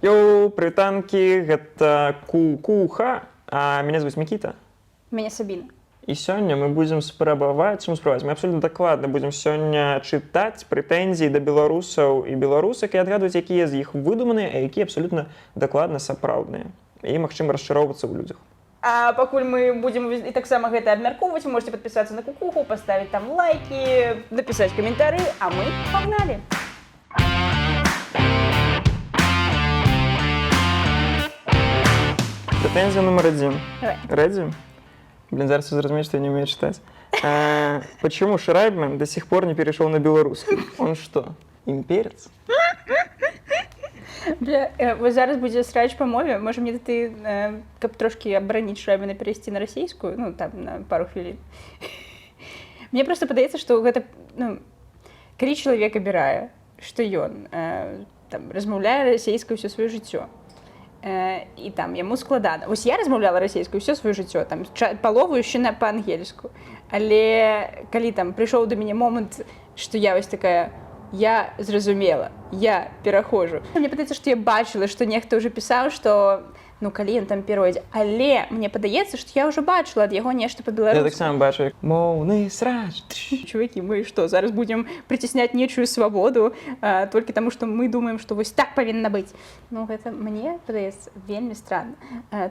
Йоу, прывітанкі, гэта Кукуха, а мяне зовут Мікіта. Мяне Сабіна. І сёння мы будзем спрабаваць, мы абсолютно дакладна будзем сёння чытаць прэтэнзіі да беларусаў і беларусак і адгадваць, якія з іх выдуманыя, а якія абсолютна дакладна сапраўдныя. І магчыма расчароўвацца ў людзях. А пакуль мы будзем і таксама гэта абмяркоўваць, вы можете падпісацца на Кукуху, паставіць там лайкі, напісаць каментары, а мы пагналі! Претензия номер 1. Давай. Ready? Блин, зараз все зразумеют, что я не умею читать. Почему Шрайбман до сих пор не перешел на белорусский? Он что, имперец? Бля, вось зараз будзе срач па мове, можа мне ты, каб трошкі абараніць Шрайбмана, перайсці на расійскую, ну, там, на пару хвілін. Мне просто падаецца, што гэта, ну, калі чалавек абірае, што ён там размаўляе расійскую ўсё сваё жыццё, і там яму складана. Вось я размаўляла расійскую ўсё сваё жыццё, там палову яшчэ па-ангельску. Але калі там прыйшоў да мяне момант, што я вось такая, я зразумела, я пераходжу. Мне падаецца, што я бачыла, што нехта ўжо пісаў, што ну калі ён там перайдзе, але мне падаецца, што я ўжо бачыла ад яго нешта па-беларуску. Я таксама бачу, як моўны срач. Чувакі, мы што, зараз будзем прыцісняць нечую свабоду толькі таму, што мы думаем, што вось так павінна быць. Ну гэта мне падаецца вельмі странна.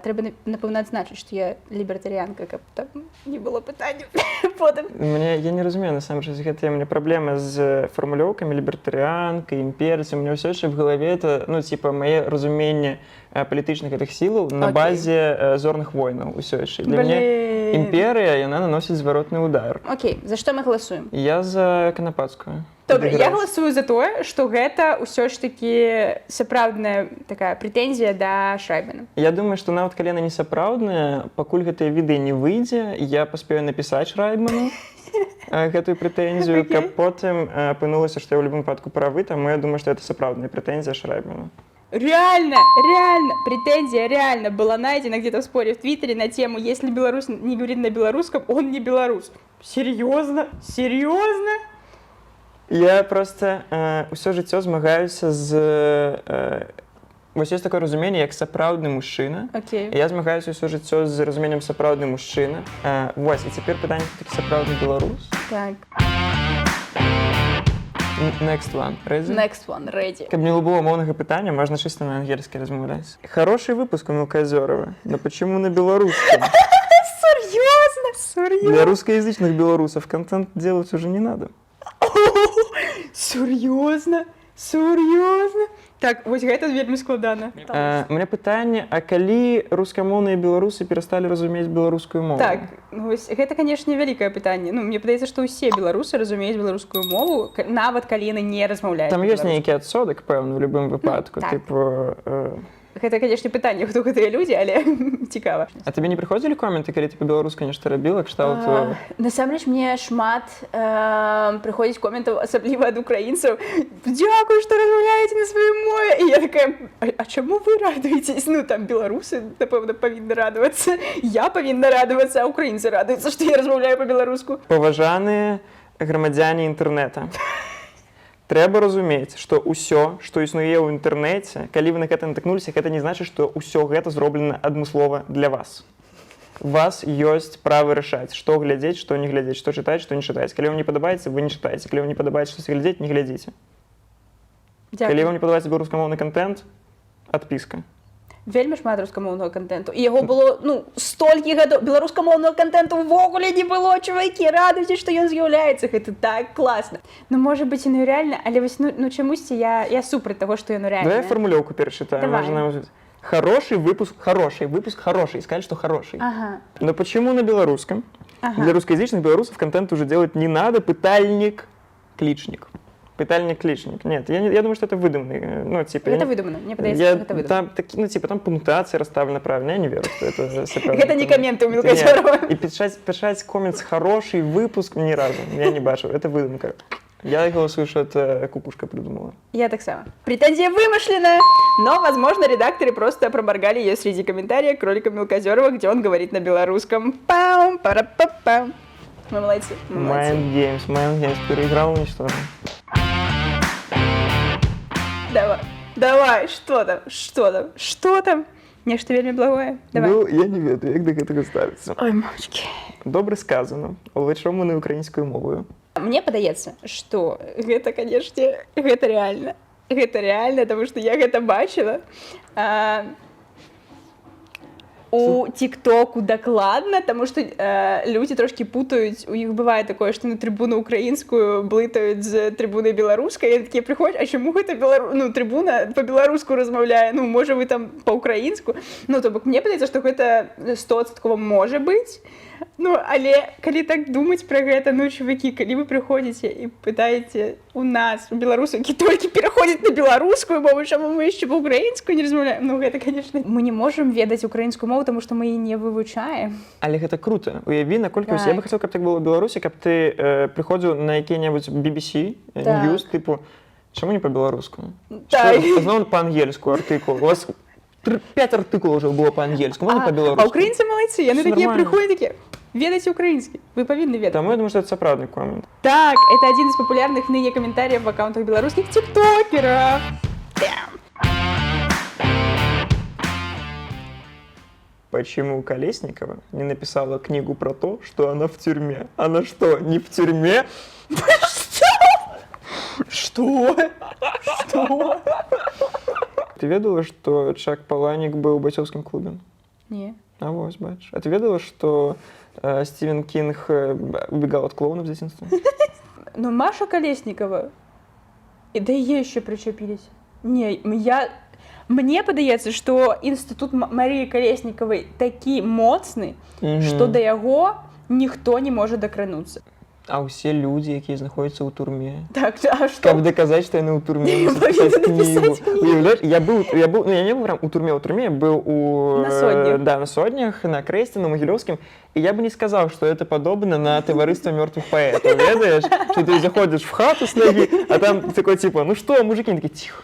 Трэба, напэўна, адзначыць, што я лібертарыянка, каб там не было пытанняў потым. Я не разумею, насамрэч, гэтыя мне праблемы з фармулёўкамі лібертарыянка, імперцы. У меня ўсё яшчэ в галаве это, ну, типа, мае разуменне палітычных гэтых сілаў на базе зорных войнаў усё яшчэ. Для мяне імперыя, яна наносіць зваротны удар. Окей, за што мы галасуем? Я за канапацкую. Добра, я галасую за тое, што гэта ўсё ж такі сапраўдная такая прэтэнзія да Шрайбмана. Я думаю, што нават калі яна не сапраўдная, пакуль гэтае відэо не выйдзе, я паспею напісаць Шрайбману гэтую прэтэнзію, каб потым апынулася, што я ў любым выпадку правы, таму я думаю, што это сапраўдная прэтэнзія Шрайбману. Реально, претензия реально была найдена где-то в споре в Твиттере на тему, если белорус не говорит на белорусском, он не белорус. Серьезно? Серьезно? Я просто ўсё жыццё змагаюся з... Вось ёсць такое разуменне, як сапраўдны мужчына. Okay. Я змагаюся ўсё жыццё з разуменнем сапраўдны мужчына. Вось, і цяпер пытанне, хто такі сапраўдны беларус. Так. Next one. Ready? Next one. Ready. Каб не было моўнага пытання, можна чисто на ангельскі размаўляць. Хороший выпуск у Мелкозёрова, но почему на белорусском? Серьезно? Серьезно? Для русскоязычных белорусов контент делать уже не надо. Серьезно? Серьезно? Так, вось гэта вельмі складана. У меня пытанне, а калі рускамоўныя беларусы перасталі разумець беларускую мову? Так, вось гэта, канешне, вялікае пытанне. Ну, мне падаецца, што ўсе беларусы разумеюць беларускую мову, нават калі яны не размаўляюць. Там ёсць нейкі адсотак, пэўна, в любым выпадку. Так. Типу, гэта, канешне, пытанне, хто гэтыя людзі, але цікава. А табе не прыходзілі коменты, калі ты па-беларуску нешта рабіла, кшталту? Насамрэч, мне шмат прыходзіць коментаў, асабліва ад украінцаў. Дзякуй, што размаўляеце на сваёй мове. І я такая, а чаму вы радуецесь? Ну, там, беларусы, напэўна, павінны радавацца. Я павінна радавацца, а украінцы радуюцца, што я размаўляю па-беларуску. Паважаныя грамадзяне інтэрнэта. Трэба разумець, што ўсё, што існуе ў інтэрнэце, калі вы на гэта натыкнуліся, гэта не значыць, што ўсё гэта зроблена адмыслова для вас. Вас ёсць права рашаць, што глядзець, што не глядзець, што чытаць, што не чытаць. Калі вам не падабаецца, вы не чытаеце. Калі вам не падабаецца штось глядзець, не глядзіце. Калі вам не падабаецца беларускамоўны кантэнт, адпіска. Вельмі шмат рускамоўнага кантэнту. І яго было, ну, столькі гадоў. Беларускамоўнага кантэнту ўвогуле не было, чувакі, радуйце, што ён з'яўляецца. Гэта так класна. Ну, можа быць, і ну рэальна, але вось, ну чамусьці я супраць таго, што яно рэальна. Давай фармулёўку перачытаю. Давай. Хороший выпуск, хороший. Сказали, что хороший. Ага. Но почему на белорусском? Ага. Для русскоязычных белорусов контент уже делать не надо. Пытальник, кличник. Пытальник-кличник. Нет, я думаю, что это выдуманный. Ну, типа, это выдумано, мне подается, что это выдумано. Ну, типа, там пунктуация расставлена правильно, я не верю, что это сапраўдна. Это не комменты у Мелкозёрова. И писать коммент «хороший выпуск» ни разу, я не бачу, это выдумка. Я голосую, что это Кукушка придумала. Я так сама. Претензия вымышленная, но, возможно, редакторы просто проморгали ее среди комментариев к роликам Мелкозёрова, где он говорит на белорусском. Пам-пара-па-пам. Мы молодцы. Mind Games переиграл, уничтожил. Давай, что там? Нешта вельмі благое. Давай. Ну, я не ведаю, як до гэтага ставіцца. Ой, мамочки. Добра сказано. Але чому не українською мовою? Мне падаецца, што гэта, канешне, гэта рэальна, таму што я гэта бачыла. У тиктоку дакладна, таму што людзі трошкі путаюць, у іх бывае такое, што на трыбуну украінскую блытаюць з трыбунай беларускай, і такія прыходзяць, а чаму гэта трыбуна па-беларуску размаўляе, можа вы там па-украінску, то бок мне падаецца, што гэта 100% можа быць, але калі так думаць пра гэта, чувакі, калі вы прыходзіце і пытаеце у нас, у беларусаў, які толькі пераходзяць на беларускую мову, чаму мы яшчэ па-украінскую не размаўляем, гэта, конечно, мы не можам ведаць украінскую мову, тому што мы її не вивчаємо. Але гэта круто. Уяві, наколькі я бы хацеў, каб так было ў Беларусі, каб ты прыходзіў на які-небудзь BBC, News, типу, чаму не па-беларуску? Зноў па-ангельску артыкул. У вас 5 артыкулаў ўжо было па-ангельску, можна па-беларуску? А украінцы малайцы, яны такія прыходзяць, такія, ведаце украінскі, вы павінны ведаць. Таму я думаю, што это сапраўдны комент. Так, это один из популярных ныне комментариев в аккаунтах белорусских тиктокеров. Почему Колесникова не написала книгу про то, что она в тюрьме? Она что, не в тюрьме? Что? Ты ведала, что Чак Паланік был в бойцовском клубе? Не. А вот, бачишь. А ты ведала, что Стивен Кинг убегал от клоунов в детстве? Маша Колесникова, да и еще причепились. Не, мне падаецца, што інстытут Марыі Калеснікавай такі моцны, што да яго ніхто не можа дакрануцца. А ўсе людзі, якія знаходзяцца ў турме. Так, а што? Каб даказаць, што яны ў турме, напісаць кнігу. Уяўляеш, я не быў прям у турме, я быў на сотнях, на Крэсце, на Магілёўскім, і я бы не сказаў, што это падобна на таварыства мёртвых паэтаў, ведаеш? Што ты заходзіш в хату с ноги, а там такой типа, ну што, мужики, они такие, тихо.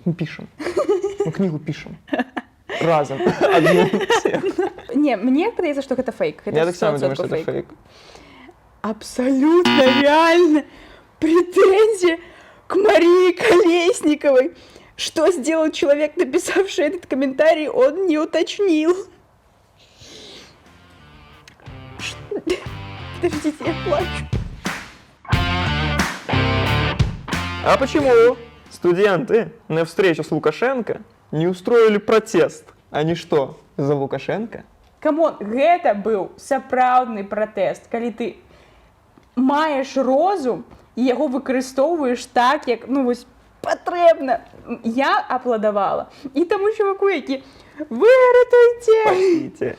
Мы пишем. Мы книгу пишем. Разом. Одну. Не, мне падаецца, што гэта фейк. Я так само думаю, што это фейк. Абсолютно реально претензия к Марии Колесниковой. Что сделал человек, написавший этот комментарий, он не уточнил. Подождите, я плачу. А почему студенты на встречу с Лукашенко не устроили протест? Они что, за Лукашенко? Камон, гэта быў сапраўдны пратэст, калі ты маеш розум і яго выкарыстоўваеш так, як, патрэбна. Я апладавала. І таму чуваку, які выратуйце!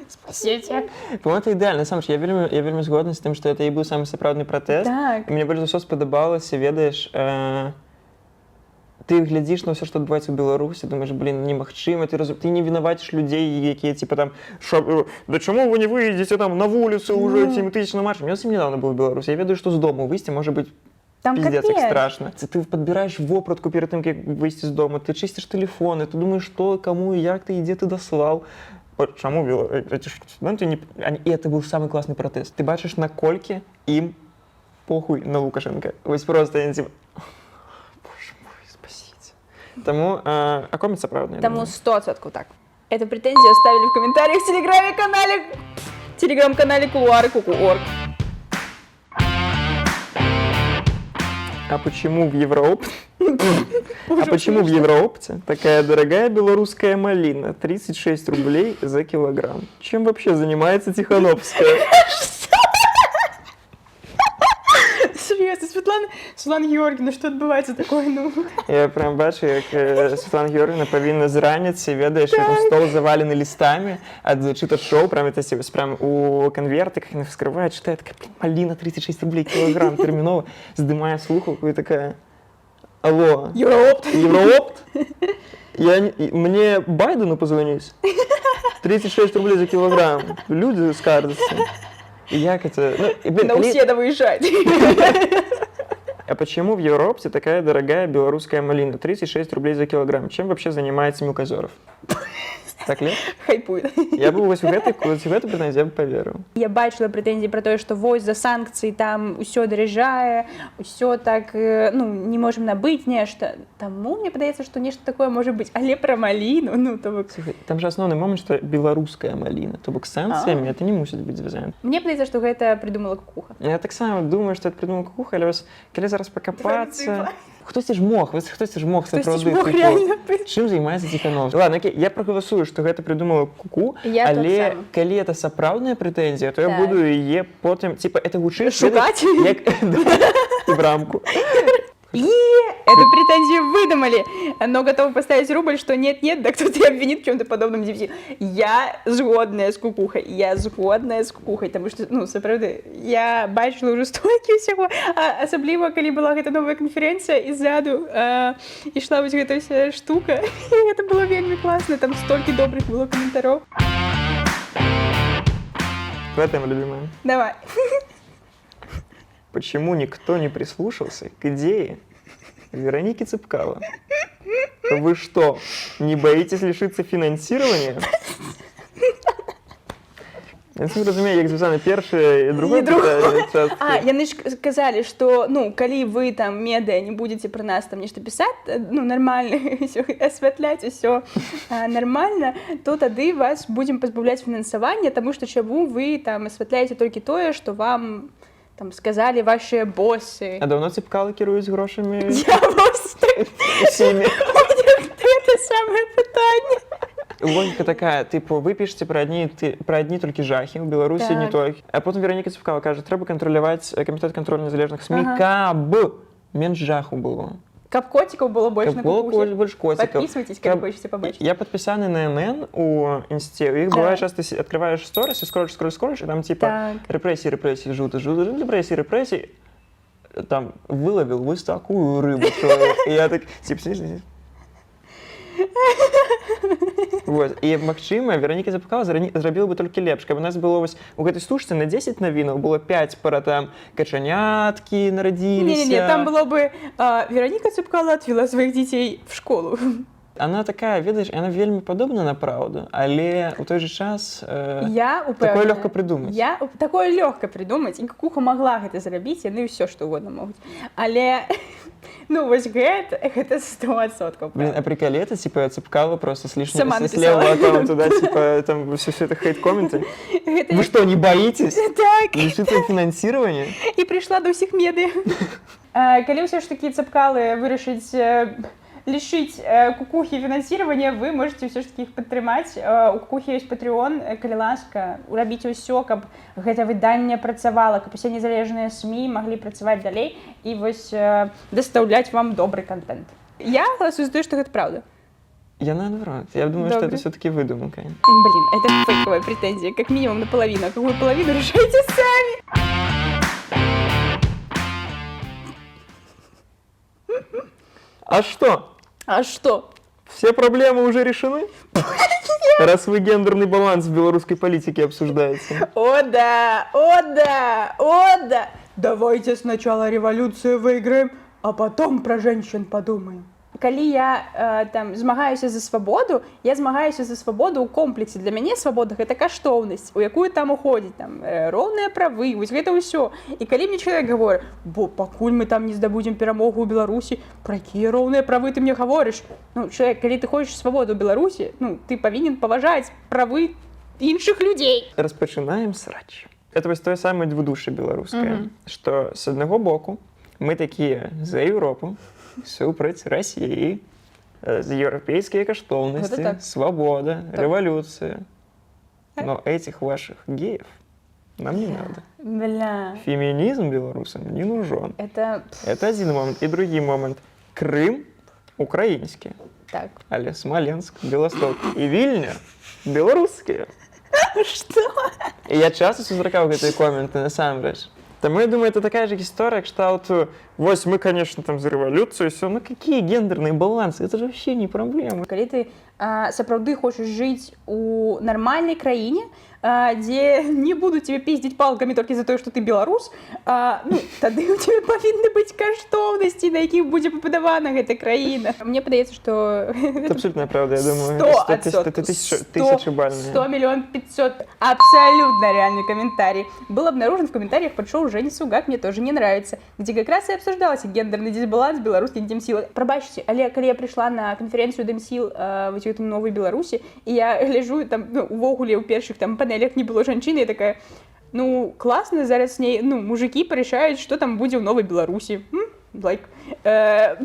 Спасите. По-моему, это идеально. На самом деле, я вельмі згодна з тым, што это і быў самы сапраўдны пратэст. Так. Мне больш за ўсё спадабалася, ведаеш, ты глядзіш на ўсё, што адбываецца ў Беларусі, думаеш, немагчыма, ты не вінаваціш людзей, якія типа там, да чаму вы не выйдзеце там на вуліцу ўжо цім тысячным маршам? Я зусім недавно быў у Беларусі, я ведаю, што з дому выйсці можа быць пиздец, як страшно. Ты падбіраеш вопратку перад тым, як выйсці з дома, ты чысціш тэлефоны, ты думаеш, што, каму, як ты, і дзе ты даслаў. Чаму студэнты не... І это быў самы класны пратэст. Ты бачыш, наколькі ім похуй на Лукашенко. Вось просто я типа... Тому, коммент сапраўдны. Тому 100% так. Эту претензию оставили в комментариях в телеграм-канале Кулуары Куку.орг. А почему в Евроопте такая дорогая белорусская малина 36 рублей за килограмм? Чем вообще занимается Тихановская? Серьезно, Светлана Георгиевна, что отбываецца такое? Я прям бачу, як Светлана Георгиевна павінна зраніцца, ведаеш, стол завалены листами ад чытачоў, прям у конвертиках яна вскрывае, читает, такая, малина 36 рублей килограмм, терминова, здымае слухавку и такая, алло, Евроопт? Мне Байдену позвонить? 36 рублей за килограмм. Люди скаржатся. Як это? На Уседа выезжать. А почему в Европе такая дорогая белорусская малина? 36 рублей за килограмм. Чем вообще занимается Мелкозеров? Так лепш? хайпуе. Я бы вось у гэтай прэтэнзіі я бы паверыў. Я бачыла прэтэнзіі пра тое, што вось за санкцыі там усё даражае, усё так, ну, не можам набыць нешта. Таму мне падаецца, што нешта такое можа быць, але пра маліну, ну, то бок... Слухай, там же асноўны момант, што беларуская маліна, то бок з санкцыямі это не мусіць быць звязана. Мне падаецца, што гэта прыдумала Кукуха. Я таксама думаю, што это прыдумала Кукуха, але вось калі зараз пакапацца... Хтосьці ж мог сапраўды, реально. чым займаецца Ціхановскі. Ладно, окей, я прагаласую, што гэта прыдумала Куку, Я але таксама. калі это сапраўдная прэтэнзія, то я Так. буду яе потым, типа, это гучыць... Шукаць? Як... І в рамку. Эту претензию выдумали, но готовы поставить рубль, что нет-нет, да кто-то и обвинит в чем-то подобном дебюте. Я згодная с Кукухой, потому что, ну, сапраўды, я бачила уже столькі ўсяго, асабліва, калі была гэта новая канферэнцыя, і ззаду ішла вось гэта ўся штука, і гэта было вельмі класна, там столькі добрых было каментароў. Гэта моя любимая. Давай. Почему никто не прислушался к идее Вероники Цепкало? Вы что, не боитесь лишиться финансирования? Я не разумею, як звязаны першае і другое пытанне. Яны ж сказалі, што, ну, калі вы там медыа не будете пра нас там нешта пісаць, ну, нармальна, асвятляць усё нармальна, то тады вас будзем пазбаўляць фінансавання, таму што чаму вы там асвятляеце толькі тое, што вам там сказалі вашыя босы. А даўно Цепкало кіруюць грошамі? Я вось так... Усімі. Гэта самае пытанне. Логіка такая, типу, вы пішаце пра адні толькі жахі, у Беларусі Так. не толькі. А потым Вероніка Цепкало кажа, трэба кантраляваць камітэт контролю незалежных СМІ, каб менш жаху было. Каб котикаў было больш на Каб было Кукухе. больш коцікаў. Подписывайтесь, калі хочаце пабачыць. Я падпісаны на НН у інсце. У іх бывае часта адкрываеш сторыс, скроллиш, і там типа Так. рэпрэсіі, жуты, рэпрэсіі. Там вылавіл вось такую рыбу, што я так, типа, вот. І, магчыма, Вероніка Цепкало зрабіла бы толькі лепш, каб у нас было вось у гэтай стужцы на 10 навінаў было 5 пара там качаняткі нарадзіліся. Не, там было бы Вероника Цепкало отвела своих детей в школу. Она такая, ведаеш, она вельмі падобна на праўду, але у той же час такое лёгка прыдумаць. Такое лёгка прыдумаць, і Кукуха магла гэта зрабіць, яны ўсё што угодно могуць. Але, ну, вось гэта 100%. Блин, а приколе это, типа, Цепкало просто Сама с левого написала. аккаунта, да, типа, там все это хейт-комменты. Вы что, не боитесь Так. лишиться финансирования? І прыйшла до ўсіх медыа. Калі ўсё ж такі Цепкалы вырашыць лишить Кукухи финансирования, вы можете все ж таки их падтрымаць. У Кукухи есть Patreon, калі ласка, рабіце ўсё, каб гэта выданне працавала, каб усе незалежныя СМІ маглі працаваць далей і вось дастаўляць вам добры контент. Я голосую за то, что гэта правда. Я наоборот. Я думаю, что это все-таки выдумка. Блин, это фейковая претензия, как минимум наполовину. А какую половину решайте сами. А что? А что? Все проблемы уже решены? Раз вы гендерный баланс в белорусской политике обсуждаете. О да, о да, о да. Давайте сначала революцию выиграем, а потом про женщин подумаем. Калі я там змагаюся за свабоду, я змагаюся за свабоду ў комплексе. Для мяне свабода гэта каштоўнасць, у якую там уходзіць там роўныя правы, вось гэта ўсё. І калі мне чалавек гаворыць, бо пакуль мы там не здабудзем перамогу ў Беларусі, пра якія роўныя правы ты мне гаворыш? Ну, чалавек, калі ты хочаш свабоду ў Беларусі, ну, ты павінен паважаць правы іншых людзей. Распачынаем срач. Это вось тое самае двудушча беларускае, што з аднаго боку мы такія за Еўропу, супраць России, европейские каштоўнасці, свобода, революция. Но этих ваших геев нам не надо. Бля. Феминизм белорусам не нужен. Это один момент. И другой момент. Крым украинский. Так. Але Смоленск, Белосток и Вильня белорусские. Что? И я часто сустракаў гэтыя коменты насамрэч. Таму я думаю, это такая же история, кшталту, вось мы, конечно, там за революцию, все, ну какие гендерные балансы, это же вообще не проблема. Калі ты сапраўды хочаш жыць у нармальнай краіне, где не будут тебе пиздить палками только за то, что ты беларус, ну, тады у тебя павінны быць каштоўнасці, на якіх будзе пабудавана гэта краіна. Мне падаецца, што... Это абсолютная правда, я думаю. 100%. Тысячебальные. 100 миллион 500. Абсолютно реальный комментарий. Был обнаружен в комментариях под шоу Жени Сугак, мне тоже не нравится, где как раз и обсуждался гендерный дисбаланс белорусских демсил. Пробачьте, але когда я пришла на конференцию демсил в этой новой Беларуси, и я гляжу, там, ну, увогуле, у первых там панелях не было женщины, я такая, ну, классно, зараз с ней, ну, мужики порешают, что там будет в новой Беларуси. Лайк. А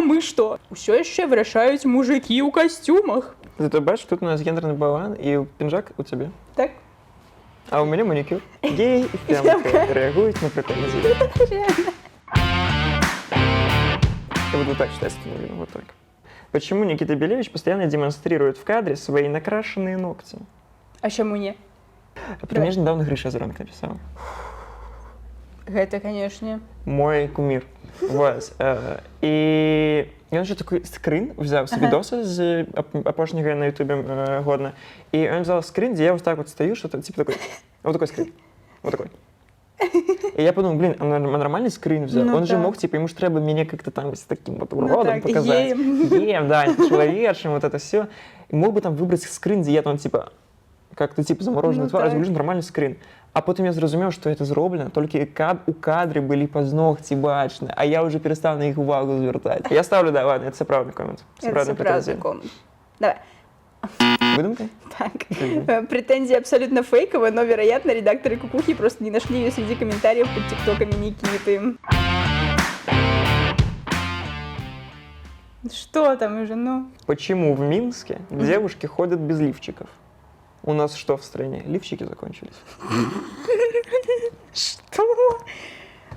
мы что? Все еще вырашают мужики у костюмах. Зато бачишь, тут у нас гендерный баланс, и пинжак у тебя. Так. А у меня маникюр. Гей и фемка реагуют на претензии. Реально. Я буду так считать, вот так. Почему Никита Белевич постоянно демонстрирует в кадре свои накрашенные ногти? А чему не? Про меня же недавно Гриша Зранка написал. Это, конечно. Мой кумир. Вот. И он же такой скрин взял с видоса з опошнього на ютубе годно. И он взял скрин, где я вот так вот стою, что-то типа такой. Вот такой скрин. Вот такой. И я подумал, блин, он нормальный скрин взял. Ну, он же так. мог, типа, ему же треба меня как-то там с таким вот Ну, уродом так, показать. геем. Да, человечем, вот это все. И мог бы там выбрать скрин, где я там, типа, как-то, типа, замороженный Ну, твар, так. розумієш, нормальний скрин. А потім я зрозумів, що це зроблено, тільки у кадрі були позногті бачні, а я вже перестав на їх увагу звертати. Я ставлю, да, ладно, це правильний комент. Это правильна претензія. правда коммент. Давай. Видумка? Так. Претензия абсолютно фейковая, но, вероятно, редакторы Кукухи просто не нашли ее среди комментариев под тиктоками Никиты. Что там уже, ну? Почему в Минске девушки ходят без лифчиков? У нас что в стране? Лифчики закончились. Что?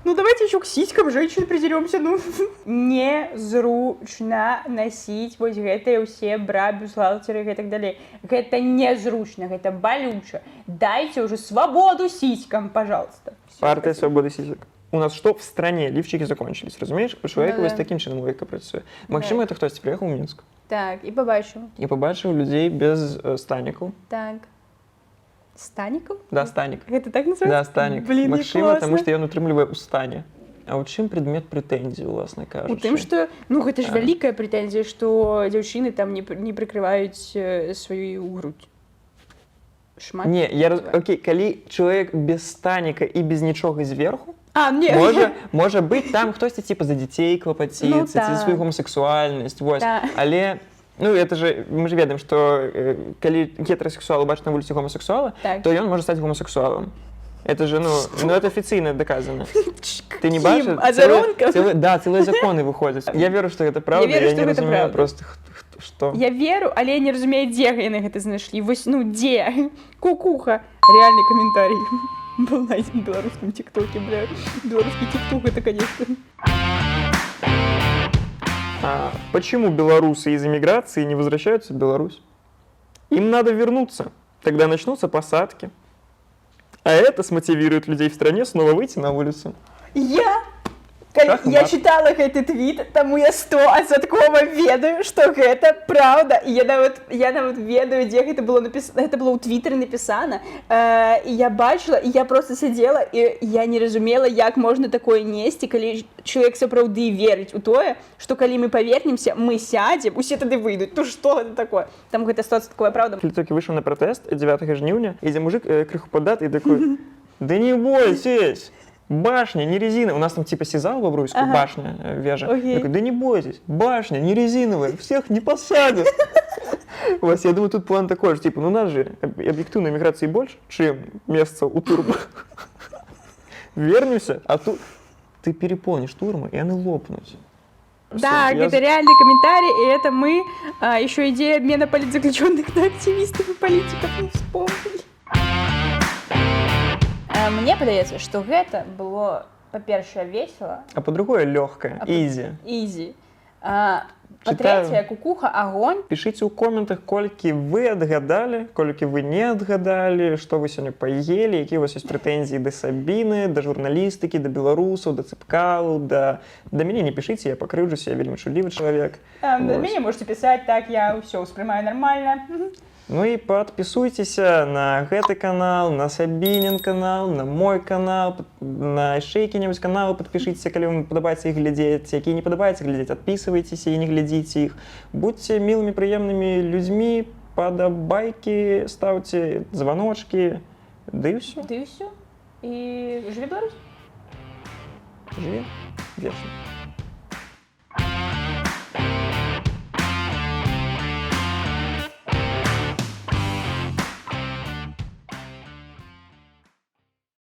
Ну, давайте еще к сиськам женщин придеремся, ну. Незручно носить вот гэтыя все бра, бюстгальтеры и так далее. Это незручно, это болюче. Дайте уже свободу сиськам, пожалуйста. Всё, Партия спасибо. свободы сисек. У нас что в стране? Лифчики закончились, розумієш? У чоловіка Ну, ось да. таким чином логіка працює. Максим, це хтось приїхав в Мінськ Так, и побачив. і побачив людей без станіків. Так. Стаников? Да, станік. Это так называется? Да, станік. Блин, Максима, тому классно. що ён утрымлівае ў стане. А у чым предмет претензій, уласна кажучи? У тым, что, ну, это же великая претензия, что девчины там не прикрывают свою грудь. Шмат. Не, окей, калі чалавек без станіка і без нічога зверху, не. можа быць там хтосьці типа за дзяцей клапаціцца, Ну, ці за так. сваю гомасексуальнасць, вось. Так. Але ну, это же, мы же ведаем, што калі гетерасексуал убачыць на вуліцы гомасексуала, Так. то ён можа стаць гомасексуалам. Это же, ну это официально доказано. Ты не Кім? бачишь? Азаронков? Да, целые законы выходят. Я верю, что это правда, Я верю, я что не гэта разумею правда. просто, что. Я веру, але я не разумею, где яны гэта знайшлі. Вось, ну, где? Кукуха. Реальный комментарий. Был найден в белорусском тиктоке, бля. Белорусский тикток, это, конечно. Почему белорусы из эмиграции не возвращаются в Беларусь? Им надо вернуться. Тогда начнутся посадки. А это смотивирует людей в стране снова выйти на улицу. Я читала гэты твіт, таму я 100% ведаю, што гэта праўда. І я нават ведаю, дзе гэта было напісана. Гэта было ў твітары напісана. І я бачыла, і я просто сядзела, і я не разумела, як можна такое несці, калі чалавек сапраўды верыць у тое, што калі мы павернемся, мы сядзем, усе тады выйдуць. Ну што гэта такое? Там гэта 100% правда. Я только вышел на протест 9 жніўня, і дзе мужик крыху поддатый такой: да не бойтесь! Башня, не резиновая. У нас там типа Сизал в Бобруйску, башня, вежа. Окей. Такой, да не бойтесь, башня, не резиновая, всех не посадят. Вот, я думаю, тут план такой же, типа, ну нас же объективной миграции больше, чем места у турмы. Вернемся, а тут ты переполнишь турмы, и они лопнут. Да, это реальный комментарий, и это мы. Еще идея обмена политзаключенных на активистов и политиков не вспомнили. Мне падаецца, што гэта было, па-першае, весела. А по-другое, легкое, изи. Изи. Па-трэцяе, кукуха, огонь. Пишите у комментах, колькі вы отгадали, колькі вы не отгадали, что вы сегодня поели, какие у вас есть претензии до Сабины, до журналистики, до белорусов, до цепкалу, до меня не пишите, я покрывжусь, я вельмі чулівый человек. До меня можете писать, так, я все воспринимаю нормально. Ну і падпісуйцеся на гэты канал, на Сабінін канал, на мой канал, на яшчэ які-небудзь каналы падпішыцеся, калі вам падабаецца іх глядзець, якія не падабаецца глядзець, адпісвайцеся і не глядзіце іх. Будьце мілымі, прыемнымі людзьмі, падабайкі, ставце званочкі, ды і ўсё. Ды і ўсё. І жыве Беларусь! Жыве вечна.